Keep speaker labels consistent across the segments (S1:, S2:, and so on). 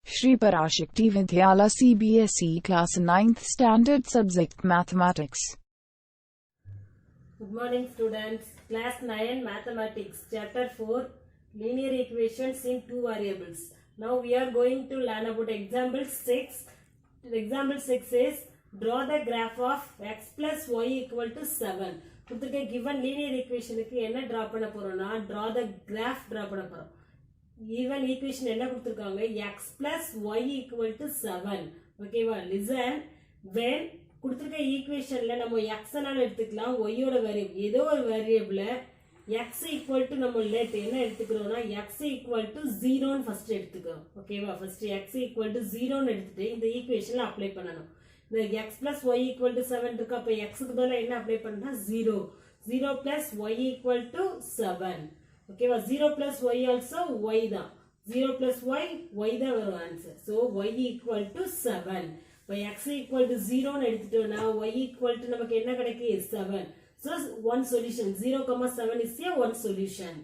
S1: Shri Parashakti Vidyala CBSE Class 9th Standard Subject Mathematics.
S2: Good morning students. Class 9 Mathematics Chapter 4 Linear Equations in Two Variables. Now we are going to learn about example 6. Example 6 is draw the graph of x plus y equal to 7. கொடுத்திருக்க given linear equationக்கு என்ன draw பண்ண போறோம்னா draw the graph draw பண்ண போறோம். Given equation என்ன கொடுத்திருக்காங்க x plus y equal to 7. ஓகேவா? listen, when கொடுத்திருக்க equationல நம்ம x னால எடுத்துக்கலாம், y ஓட வேரியபிள் ஏதோ ஒரு வேரியபிள் x equal to நம்ம let என்ன எடுத்துக்கிறோம்னா x equal to 0 ன்னு ஃபர்ஸ்ட் எடுத்துக்கிறோம். ஓகேவா? ஃபர்ஸ்ட் x equal to 0 ன்னு எடுத்துட்டு இந்த ஈக்குவேஷன்ல அப்ளை பண்ணனும். இந்த x plus y equal to 7 இருக்கு. அப்ப x க்கு பதிலா என்ன அப்ளை பண்ணா 0. 0 plus y equal to 7. ஓகேவா? 0 plus y also y தான். 0 plus y தான் வரும் answer. So y equal to 7. இப்ப x equal to 0 ன்னு எடுத்துட்டோம்னா y equal to நமக்கு என்ன கிடைக்கு 7. So one solution 0,7 is a one solution.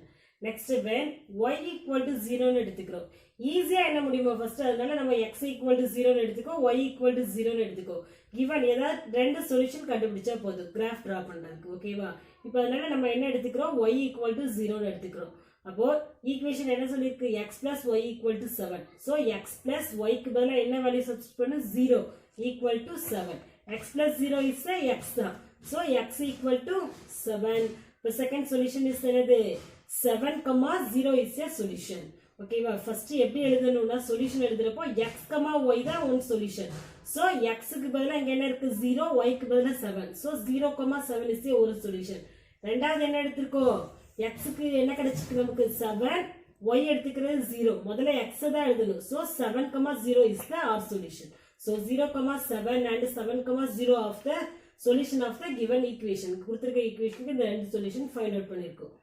S2: Next when y equal to 0 ன்னு எடுத்துக்கிறோம். ஈஸியா என்ன முடியுமா ஃபர்ஸ்ட் அதனால நம்ம x equal to 0 ன்னு எடுத்துக்கோ, y equal to 0 ன்னு எடுத்துக்கோ. given ஏதாவது ரெண்டு சொல்யூஷன் கண்டுபிடிச்சா போதும் கிராஃப் டிரா பண்றதுக்கு. ஓகேவா? இப்போ அதனால நம்ம என்ன எடுத்துக்கிறோம் y equal to 0 ன்னு எடுத்துக்கிறோம். அப்போ ஈக்குவேஷன் என்ன சொல்லிருக்கு x plus y equal to 7. so x plus y க்கு பதிலா என்ன வேல்யூ சப்ஸ்டிட்யூட் பண்ணு 0 equal to 7. x plus 0 is x தான். so x equal to 7. the second solution is என்னது 7,0 is a solution. ஓகேவா? ஃபர்ஸ்ட் எப்படி எழுதணும்னா சொல்யூஷன் எழுதுறப்போ x, y தான் one solution. so x க்கு பதிலா இங்க என்ன இருக்கு 0, y க்கு பதிலா 7. so 0,7 is a ஒரு சொல்யூஷன். ரெண்டாவது என்ன எடுத்துக்கோம் x க்கு என்ன கிடைச்சிருக்கு நமக்கு 7, y எடுத்துக்கிறது 0. முதல்ல x தான் எழுதணும். so 7,0 is the our solution. so 0,7 and 7,0 of the solution of the given equation. கொடுத்திருக்க ஈக்குவேஷனுக்கு இந்த ரெண்டு சொல்யூஷன் ஃபைண்ட் அவுட் பண்ணிருக்கோம்.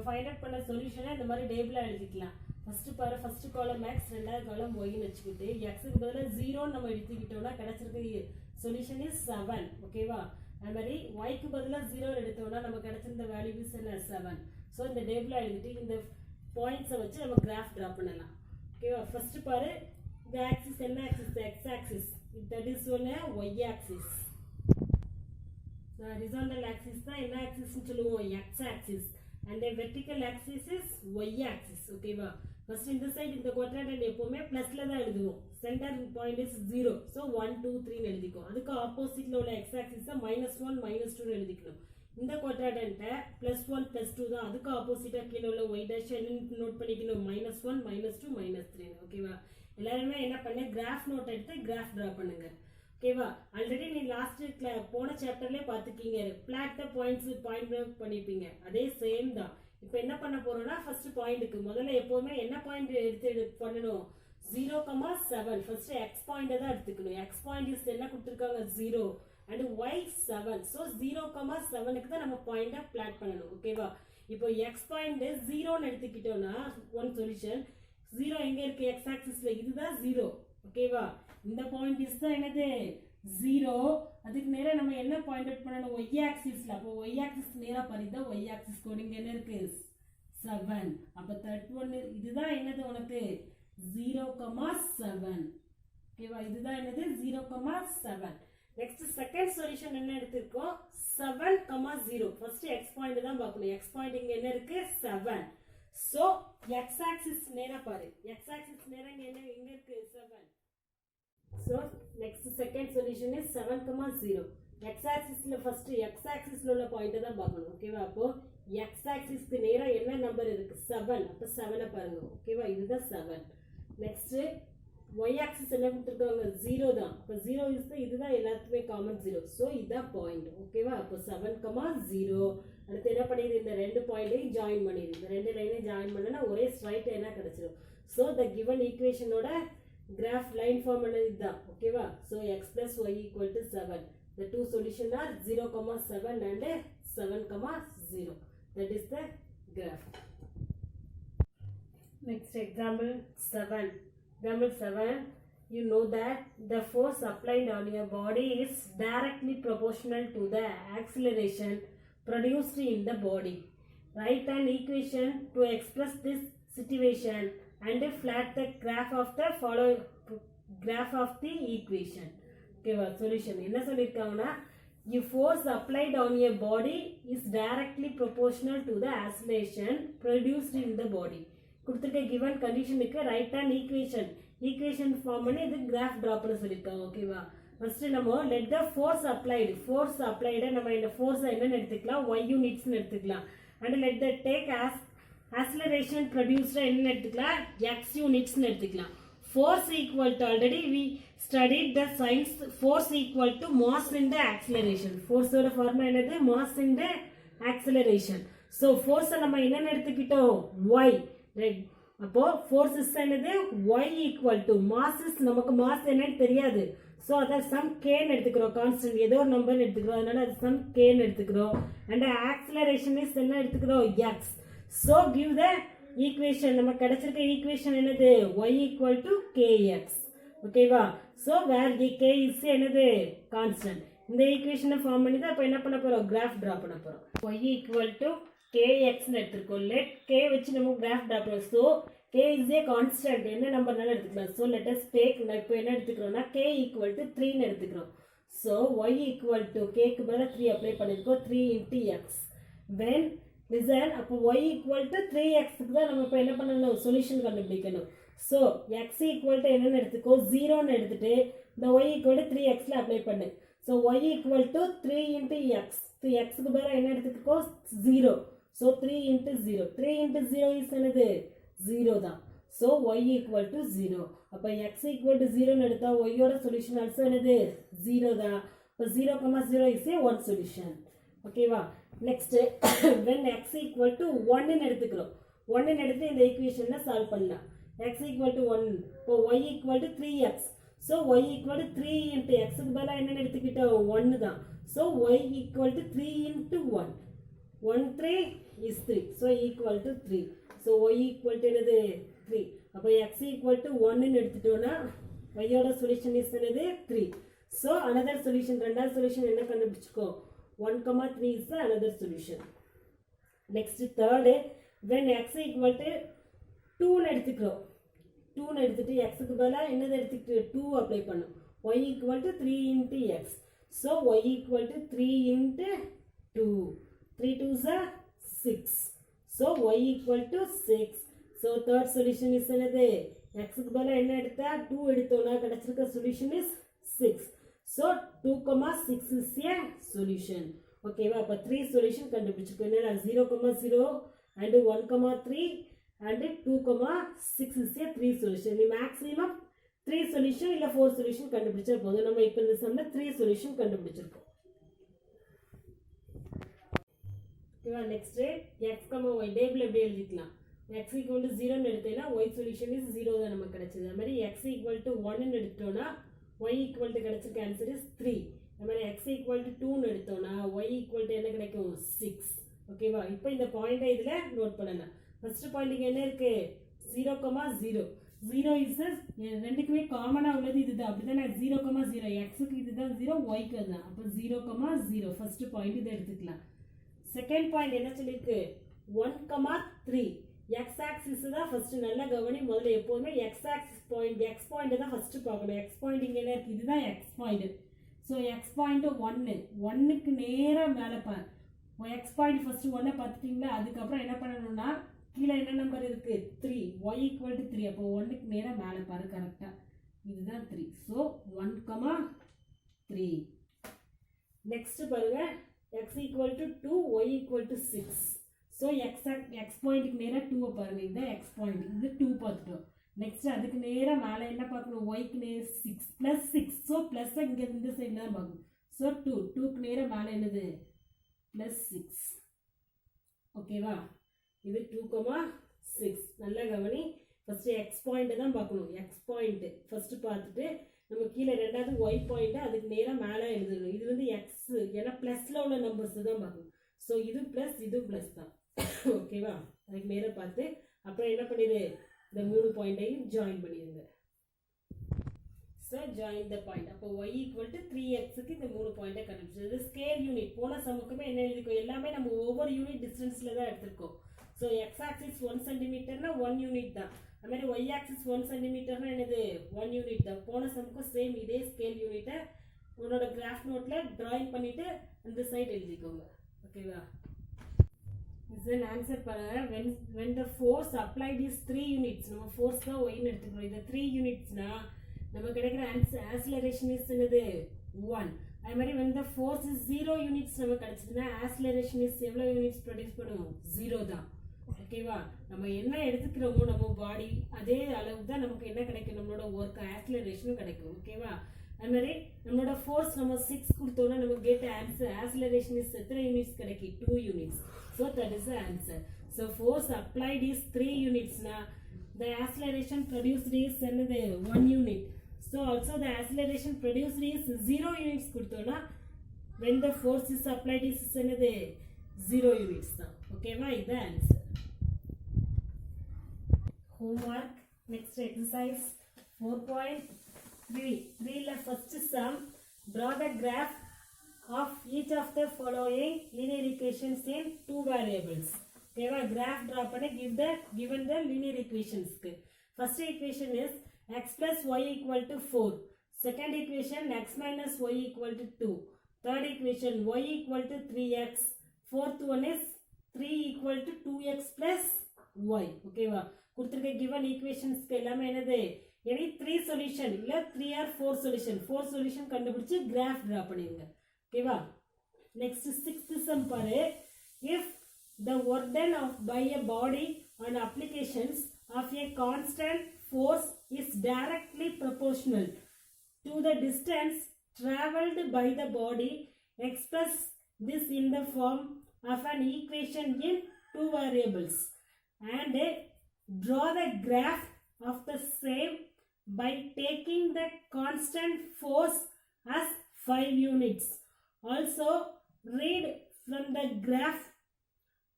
S2: ஃபைண்ட் அவுட் பண்ண சொல்யூஷனை இந்த மாதிரி டேபிளா எழுதிக்கலாம். ஃபர்ஸ்ட் பாரு, ஃபர்ஸ்ட் காலம் x, ரெண்டாவது காலம் y ன்னு வெச்சிட்டு x க்கு பதிலா 0 ன்னு நம்ம எடுத்துக்கிட்டோம்னா கிடைச்சிருக்க சொல்யூஷன் இஸ் 7. ஓகேவா? அதே மாதிரி y க்கு பதிலா 0 ன்னு எடுத்தோம்னா நமக்கு கிடைச்சிருந்த வேல்யூ இஸ் என்ன 7. சோ இந்த டேபிளா எழுதிட்டு இந்த பாயிண்ட்ஸை வச்சு நம்ம கிராஃப் டிரா பண்ணலாம். ஓகேவா? ஃபர்ஸ்ட் பாரு, இந்த ஆக்சிஸ் என்ன axis x axis, that is one y axis. horizontal axis தான் என்ன axis னு சொல்லுவோம் x axis, and the vertical axis is y axis. ஓகேவா? ஃபர்ஸ்ட் இந்த சைடு இந்த குவாட்ரண்ட் எப்பவுமே பிளஸ்ல தான் எழுதுவோம். Centre point is 0. so 1 2 3 ன்னு எழுதிக்கோ. அதுக்கு ஆப்போசிட்ல உள்ள x axis -1 -2 ன்னு எழுதிக்கணும். இந்த குவாட்ரண்ட்ட +1 +2 தான். அதுக்கு ஆப்போசிட்டா கீழ உள்ள y dash என்ன நோட் பண்ணிக்கணும் -1 -2 -3. ஓகேவா? எல்லாரும் என்ன பண்ணு கிராஃப் நோட் எடுத்து கிராஃப் டிரா பண்ணுங்க. ஓகேவா? ஆல்ரெடி நீ லாஸ்ட் போன சாப்டர்லயே பாத்துக்கீங்க plot the points point out பண்ணிப்பீங்க. அதே சேம் தான். இப்போ என்ன பண்ண போறோம்னா ஃபர்ஸ்ட் பாயிண்ட்க்கு முதல்ல எப்பவுமே என்ன பாயிண்ட் எடுத்து பண்ணனும் 0,7. ஃபர்ஸ்ட் x பாயிண்ட் தான் எடுத்துக்கணும். x பாயிண்ட் இஸ் என்ன கொடுத்திருக்காங்க 0 and y 7. so 0,7 க்கு தான் நம்ம பாயிண்ட பிளாட் பண்ணனும். ஓகேவா? இப்போ x பாயிண்ட் 0 ன்னு எடுத்துக்கிட்டோம்னா ஒன் சொல்யூஷன். 0 எங்க இருக்கு x ஆக்சிஸ்ல, இதுதான் 0. ஓகேவா? இந்த பாயிண்ட் இஸ் தான் என்னது 0. அதுக்கு நேரா நம்ம என்ன பாயிண்ட் அவுட் பண்ணனும் y ஆக்சிஸ்ல. அப்போ y ஆக்சிஸ் நேரா பரிதா y ஆக்சிஸ் கோடிங் என்ன இருக்கு 7. அப்ப 31 இதுதான் என்னது உனக்கு 0,7. ஓகேவா? இதுதான் என்னது 0,7. நெக்ஸ்ட் செகண்ட் சொல்யூஷன் என்ன எடுத்துக்கோம் 7,0. ஃபர்ஸ்ட் x பாயிண்ட் தான் பார்க்கணும். x பாயிண்ட் இங்க என்ன இருக்கு 7. so x axis நேரா பாரு, x axis நேரா எங்க இருக்கு 7. so next second solution is 7,0. x axis ல ஃபர்ஸ்ட் x axis ல உள்ள பாயிண்ட் தான் பார்க்கணும். ஓகேவா? அப்போ x axis க்கு நேரா என்ன நம்பர் இருக்கு 7. அப்ப 7 பாருங்க. ஓகேவா? இதுதான் 7. நெக்ஸ்ட் y axis என்ன கொடுத்திருக்காங்க 0 தான். அப்ப 0 இஸ் இதுதான் எல்லாத்துக்குமே காமன் 0. so இதான் பாயிண்ட். ஓகேவா? அப்போ 7,0. அடுத்து என்ன பண்ணிரு இந்த ரெண்டு பாயிண்டையும் ஜாயின் பண்ணிரு. இந்த ரெண்டு லைனையும் ஜாயின் பண்ணனா ஒரே ஸ்ட்ரைட் லைனா கிடைச்சிரும். so the given equation ஓட கிராஃப் லைன் ஃபார்ம் பண்ணது இதுதான். ஓகேவா? so x plus y equal to 7. the two solution are 0,7 and 7,0. that is the graph. next example 7. example 7, you know that the force applied on your body is directly proportional to the acceleration produced in the body. Write an equation to express this situation and flat the graph of the equation. ஓகேவா solution என்ன சொல்லியிருக்காங்கன்னா if force applied on a body is directly proportional to the acceleration produced in the body கொடுத்துருக்க given conditionக்கு write an equation form பண்ணி இது graph draw பண்ண சொல்லியிருக்காங்க. ஓகேவா ஃபர்ஸ்ட் நம்ம let the force applied நம்ம இந்த force என்னன்னு எடுத்துக்கலாம் y units எடுத்துக்கலாம் and let the take acceleration produced என்னன்னு எடுத்துக்கலாம் x units எடுத்துக்கலாம். Force equal to already we studied the science force equal to mass in the acceleration. Force ஓட formula என்னது mass in the acceleration. So force நம்ம என்னன்னு எடுத்துக்கிட்டோம் y right. அப்போ force is என்னது y equal to mass is நமக்கு mass என்னன்னு தெரியாது. So அத some k ன்னு எடுத்துக்கிறோம் constant ஏதோ ஒரு நம்பர் எடுத்துக்கிறோம் அதனால அது some k ன்னு எடுத்துக்கிறோம் and acceleration is என்ன எடுத்துக்கிறோம் x. So give the equation நமக்கு கிடைச்சிருக்க equation என்னது y equal to kx. ஓகேவா so where k is என்னது constant. இந்த equation ஃபார்ம் பண்ணி தான் அப்ப என்ன பண்ண போறோம் graph draw பண்ண போறோம். y equal to kx ன்னு எடுத்துக்கோம். let k வச்சு நம்ம graph draw பண்ணுவோம். so k is a constant என்ன நம்பர்னால எடுத்துக்கலாம். so let us take இப்போ என்ன எடுத்துக்கிறோம்னா k equal to 3 ன்னு எடுத்துக்கிறோம். so y equal to k க்கு பதிலா 3 அப்ளை பண்ணிருக்கோம் 3 into x. when listen அப்போ y equal to 3x க்கு தான் நம்ம இப்போ என்ன பண்ணணும் சொல்யூஷன் கண்டுபிடிக்கணும். so x equal to என்னன்னு எடுத்துக்கோ 0 ன்னு எடுத்துட்டு இந்த y equal to 3x ல அப்ளை பண்ணு. so y equal to 3 into x. so x க்கு பதிலா என்ன எடுத்துக்கோ 0. so 3 into 0 is என்னது 0 தான். so y equal to 0. அப்ப x equal to 0 ன்னு எடுத்தா y ஓட சொல்யூஷன் also என்னது 0 தான். அப்ப 0,0 is a one solution. ஓகேவா next when x equal to 1 ன்னு எடுத்துக்கிறோம் 1 ன்னு எடுத்து இந்த ஈக்குவேஷனை சால்வ் பண்ணலாம். x equal to 1 இப்போ y equal to 3x. so y equal to 3 into x க்கு பதிலா என்ன எடுத்துக்கிட்டோம் 1 தான். so y equal to 3 into 1 3 is 3. so equal to 3. so y equal to என்னது 3. அப்ப x equal to 1 ன்னு எடுத்துட்டோம்னா y ஓட சொல்யூஷன் is என்னது 3. so another solution ரெண்டாவது சொல்யூஷன் என்ன கண்டுபிடிச்சுக்கோ 1,3 is the another solution. next third when x equal to 2 ன்னு எடுத்துக்கிறோம் 2 ன்னு எடுத்துட்டு x க்கு பதிலா என்னது எடுத்துட்டு 2 அப்ளை பண்ணும். y equal to 3 into x. so y equal to 3 into 2. 3 2s are 6. so y equal to 6. so third solution is என்னது x க்கு பதிலா என்ன எடுத்தா 2 எடுத்தோம்னா கிடைச்சிருக்க solution is 6. so 2,6 is a solution. ஓகேவா அப்ப 3 solution கண்டுபிடிச்சிருக்கோம். என்னன்னா 0,0 and 1,3 and 2,6 is a 3 solution. நீ maximum 3 solution இல்ல 4 solution கண்டுபிடிச்சா போதும். நம்ம இப்ப இந்த சம்ல 3 solution கண்டுபிடிச்சிருக்கோம். ஓகேவா next x, y டேபிள் எப்படி எழுதிக்கலாம். x equal to 0 ன்னு எடுத்தேன்னா y solution is 0 தான் நமக்கு கிடைச்சது. அதே மாதிரி x equal to 1 ன்னு எடுத்தோம்னா y equal to கிடைச்சிருக்க ஆன்சர் is 3. அதே மாதிரி x equal to 2 ன்னு எடுத்தோம்னா y equal to என்ன கிடைக்கும் 6. ஓகேவா இப்போ இந்த பாயிண்டை இதுல நோட் பண்ணலாம். ஃபர்ஸ்ட் பாயிண்ட் இங்க என்ன இருக்கு 0,0. 0 is ரெண்டுக்குமே காமனா உள்ளது இதுதான். அப்படிதானே 0,0 x க்கு இதுதான் 0 y க்கு அதுதான். அப்ப 0,0 ஃபர்ஸ்ட் பாயிண்ட் இத எடுத்துக்கலாம். செகண்ட் பாயிண்ட் என்ன சொல்லிருக்கு 1,3. x axis தான் ஃபர்ஸ்ட் நல்லா கவனி. முதல்ல எப்பவுமே x axis point x point தான் ஃபர்ஸ்ட் பார்க்கணும். x பாயிண்ட் இங்க என்ன இருக்கு இதுதான் x point. So x point 1 க்கு நேரா மேல பாரு. x point first 1 பார்த்துட்டீங்களா. அதுக்கு அப்புறம் என்ன பண்ணனும்னா கீழ என்ன நம்பர் இருக்கு 3. y equal to 3. அப்போ 1 க்கு நேரா மேல பாரு கரெக்ட்டா. இதுதான் 3. சோ 1,3. நெக்ஸ்ட் பாருங்க x equal to 2 y equal to 6. so x point க்கு நேரா 2 பாருங்க. இது x point இது 2 பார்த்துட்டோம். நெக்ஸ்ட் அதுக்கு நேரா மேல என்ன பார்க்கணும் y க்கு நேரா 6 plus 6. so plus இங்க இந்த சைடுல தான் பார்க்கணும். so 2 க்கு நேரா மேல என்னது plus 6. ஓகேவா இது 2,6. நல்லா கவனி. ஃபர்ஸ்ட் x பாயிண்ட் தான் பார்க்கணும். x பாயிண்ட் ஃபர்ஸ்ட் பார்த்துட்டு நம்ம கீழ ரெண்டாவது y பாயிண்ட் அதுக்கு நேரா மேல எழுதணும். இது வந்து x ஏன்னா பிளஸ்ல உள்ள நம்பர்ஸ் தான் பார்க்கணும். சோ இது பிளஸ் இது பிளஸ் தான். ஓகேவா அதுக்கு நேரா பார்த்து அப்புறம் என்ன பண்ணிடு இந்த மூணு பாயிண்டையும் ஜாயின் பண்ணிடுங்க. So join the point. அப்போ y equal to 3x க்கு இந்த மூணு பாயிண்ட கண்டுபிடிச்சது. இது ஸ்கேல் யூனிட். போன சமக்குமே என்ன எழுதிக்கோ எல்லாமே நம்ம ஒவ்வொரு யூனிட் டிஸ்டன்ஸ்ல தான் எடுத்துக்கோம். So x axis 1 cm னா 1 யூனிட் தான். அது மாதிரி y ஆக்சிஸ் 1 சென்டிமீட்டர்னா என்னது 1 யூனிட் தான். போன சம்முக்கும் சேம் இதே ஸ்கேல் யூனிட்டை உன்னோட கிராஃப் நோட்டில் டிராயிங் பண்ணிவிட்டு அந்த சைடு எழுதிக்கோங்க. ஓகேவா? then answer பாருங்க. when the force applied is 3 units, நம்ம force தான் y ன்னு எடுத்துக்கிறோம். இது 3 unitsனா நம்ம கிடைக்கிற acceleration is என்னது 1. அதே மாதிரி when the force is 0 units நம்ம கிடைச்சதுன்னா acceleration is எவ்வளவு யூனிட்ஸ் ப்ரொடியூஸ் பண்ணும் 0 தான். ஓகேவா? நம்ம என்ன எடுத்துக்கிறோமோ நம்ம பாடி அதே அளவுக்கு தான் நமக்கு என்ன கிடைக்கும், நம்மளோட ஒர்க் ஆக்சிலரேஷனும் கிடைக்கும். ஓகேவா? அது மாதிரி நம்மளோட ஃபோர்ஸ் நம்ம 6 கொடுத்தோம்னா நம்ம கெட் ஆன்சர் ஆக்சிலரேஷன் இஸ் எத்தனை யூனிட்ஸ் கிடைக்கும் 2 units. So that is the answer. So force applied is 3 யூனிட்ஸ்னா the acceleration produced is என்னது 1 unit. So also the acceleration produced is 0 units கொடுத்தோம்னா when the force is applied is என்னது 0 units தான். ஓகேவா? இது answer. Homework. Next exercise 4.3 la first sum. Draw the graph of each of the following linear equations in 2 variables. Okay, graph draw panna given the linear equations. First equation is x plus y equal to 4. Second equation x minus y equal to 2. Third equation y equal to 3x. Fourth one is 3 equal to 2x plus y. Okay va? கொடுத்திருக்க given equations எல்லாமே என்னது any 3 solution இல்ல 3 or 4 solution 4 solution கண்டுபிடிச்சு graph draw பண்ணிருங்க. ஓகேவா? next 6th sum பாரு. if the work done by a body on applications of a constant force is directly proportional to the distance traveled by the body, express this in the form of an equation in 2 variables and draw the graph of the same by taking the constant force as 5 units. Also read from the graph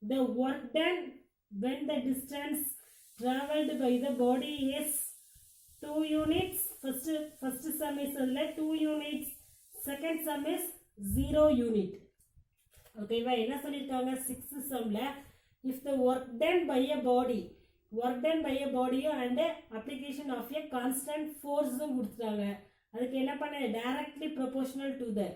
S2: the work done when the distance traveled by the body is 2 units. First sum is 2 units. Second sum is 0 unit. Okay, என்ன சொல்லிருக்காங்க 6th sumல if the work done by a body and application of a constant force கொடுத்துட்டாங்க. அதுக்கு என்ன பண்ண directly proportional to the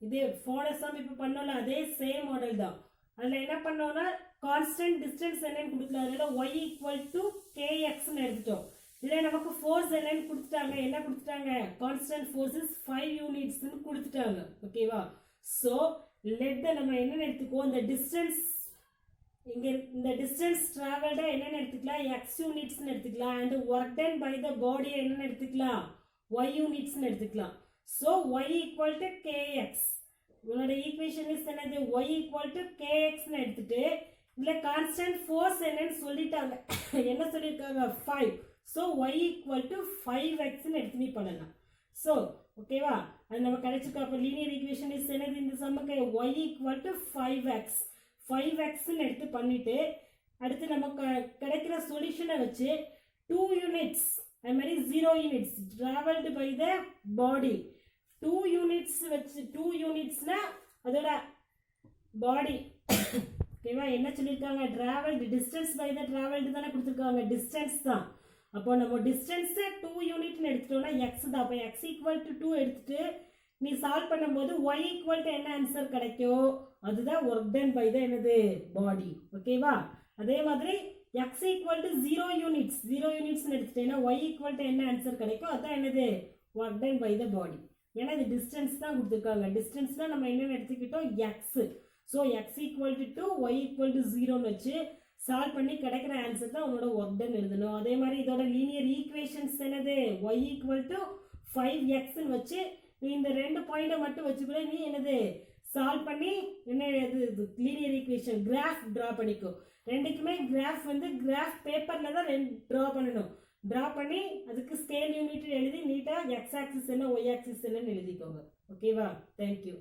S2: இதே போன some இப்போ பண்ணோம்ல அதே சேம் மாடல் தான். அதில் என்ன பண்ணோம்னா கான்ஸ்டன்ட் டிஸ்டன்ஸ் என்னன்னு கொடுக்கலாம். அதில் y ஈக்குவல் டு kxன்னு எடுத்துட்டோம். இதில் நமக்கு ஃபோர்ஸ் என்னன்னு கொடுத்துட்டாங்க. என்ன கொடுத்துட்டாங்க? கான்ஸ்டன்ட் ஃபோர்ஸ் இஸ் 5 யூனிட்ஸ்ன்னு கொடுத்துட்டாங்க. ஓகேவா? ஸோ லெட் நம்ம என்னென்னு எடுத்துக்குவோம், இந்த டிஸ்டன்ஸ் இங்கே இந்த டிஸ்டன்ஸ் ட்ராவல்டா என்னென்னு எடுத்துக்கலாம் x யூனிட்ஸ்ன்னு எடுத்துக்கலாம். And work done by the பாடியை என்னென்னு எடுத்துக்கலாம் y யூனிட்ஸ்ன்னு எடுத்துக்கலாம். So y equal to kx. உங்களோட ஈக்குவேஷன் இஸ் என்னது y ஈக்குவல் டு kxன்னு எடுத்துட்டு இதில் கான்ஸ்டன்ட் ஃபோர்ஸ் என்னன்னு சொல்லிட்டாங்க. என்ன சொல்லியிருக்காங்க 5. ஸோ y ஈக்குவல் டு 5xன்னு எடுத்து நீ பண்ணலாம். ஸோ ஓகேவா? அது நம்ம கிடைச்சிருக்கோம். அப்போ லீனியர் ஈக்குவேஷன் இஸ் என்னது இந்த சம்முக்கு y ஈக்குவல் டு 5xன்னு எடுத்து பண்ணிட்டு அடுத்து நமக்கு கிடைக்கிற சொல்யூஷனை வச்சு 2 யூனிட்ஸ் அது மாதிரி 0 units travelled by the body 2 units வச்சு 2 யூனிட்ஸ்னா அதோட பாடி. ஓகேவா? என்ன சொல்லியிருக்காங்க travelled distance by the travelled தானே கொடுத்துருக்காங்க. டிஸ்டன்ஸ் தான். அப்போ நம்ம டிஸ்டன்ஸ் 2 யூனிட்னு எடுத்துட்டோம்னா எக்ஸ் தான். அப்போ எக்ஸ் ஈக்குவல் டு 2 எடுத்துட்டு நீ சால்வ் பண்ணும்போது y ஈக்குவல் டு என்ன ஆன்சர் கிடைக்கும் அதுதான் ஒர்க் டன் பை த என்னது பாடி. ஓகேவா? அதே மாதிரி x ஈக்குவல் டு 0 யூனிட்ஸ்னு எடுத்துட்டேன்னா y ஈக்குவல் டு என்ன ஆன்சர் கிடைக்கும் அதான் என்னது work done by the body. ஏன்னா இது டிஸ்டன்ஸ் தான் கொடுத்துருக்காங்க. டிஸ்டன்ஸ்னா நம்ம என்னென்னு எடுத்துக்கிட்டோம் x. So x equal to y equal to 0ன்னு வச்சு சால்வ் பண்ணி கிடைக்கிற ஆன்சர் தான் உங்களோட ஒர்க் டன் எழுதணும். அதே மாதிரி இதோட லீனியர் ஈக்குவேஷன்ஸ் என்னது y ஈக்குவல் டு 5xன்னு வச்சு நீ இந்த 2 பாயிண்டை மட்டும் வச்சுக்கூட நீ என்னது சால்வ் பண்ணி என்ன இது லீனியர் ஈக்குவேஷன் கிராஃப் ட்ரா பண்ணிக்கோ. ரெண்டுக்குமே கிராஃப் கிராஃப் பேப்பரில் தான் ட்ரா பண்ணணும். ட்ரா பண்ணி அதுக்கு ஸ்கேல் யூனிட் எழுதி நீட்டாக எக்ஸ் ஆக்சிஸ் என்ன ஒய் ஆக்சிஸ் என்னன்னு எழுதிக்கோங்க. ஓகேவா? தேங்க்யூ.